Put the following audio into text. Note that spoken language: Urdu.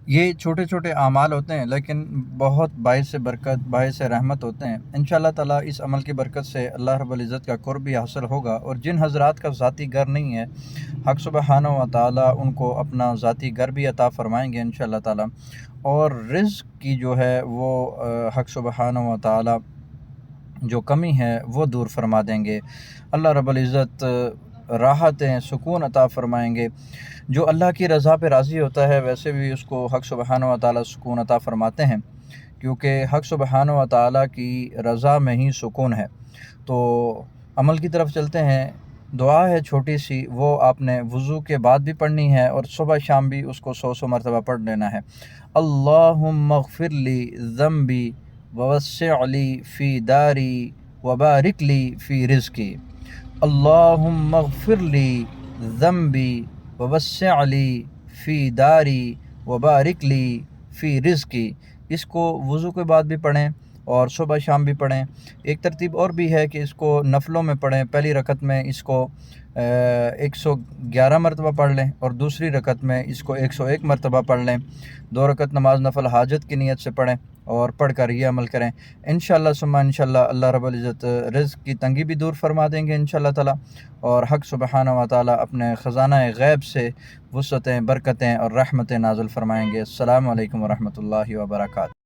یہ چھوٹے چھوٹے اعمال ہوتے ہیں لیکن بہت باعث برکت باعث رحمت ہوتے ہیں۔ انشاءاللہ تعالیٰ اس عمل کی برکت سے اللہ رب العزت کا قرب بھی حاصل ہوگا، اور جن حضرات کا ذاتی گھر نہیں ہے، حق سبحانہ و تعالیٰ ان کو اپنا ذاتی گھر بھی عطا فرمائیں گے انشاءاللہ تعالیٰ، اور رزق کی جو ہے وہ حق سبحانہ و تعالیٰ جو کمی ہے وہ دور فرما دیں گے۔ اللہ رب العزت راحتیں سکون عطا فرمائیں گے۔ جو اللہ کی رضا پہ راضی ہوتا ہے ویسے بھی اس کو حق سبحانہ و تعالیٰ سکون عطا فرماتے ہیں، کیونکہ حق سبحانہ و تعالیٰ کی رضا میں ہی سکون ہے۔ تو عمل کی طرف چلتے ہیں۔ دعا ہے چھوٹی سی، وہ آپ نے وضو کے بعد بھی پڑھنی ہے اور صبح شام بھی اس کو 100 مرتبہ پڑھ لینا ہے۔ اللہم اغفر لی ذنبی ووسع لی فی داری وبارک لی فی رزقی۔ اللہم اغفر لی ذنبی ووسع لی فی داری وبارک لی فی رزقی۔ اس کو وضو کے بعد بھی پڑھیں اور صبح شام بھی پڑھیں۔ ایک ترتیب اور بھی ہے کہ اس کو نفلوں میں پڑھیں۔ پہلی رکعت میں اس کو 111 مرتبہ پڑھ لیں اور دوسری رکعت میں اس کو 101 مرتبہ پڑھ لیں۔ 2 رکعت نماز نفل حاجت کی نیت سے پڑھیں اور پڑھ کر یہ عمل کریں۔ انشاءاللہ ثم انشاءاللہ اللہ رب العزت رزق کی تنگی بھی دور فرما دیں گے انشاءاللہ تعالیٰ، اور حق سبحانہ و تعالیٰ اپنے خزانہ غیب سے وسعتیں، برکتیں اور رحمتیں نازل فرمائیں گے۔ السلام علیکم ورحمۃ اللہ وبرکاتہ۔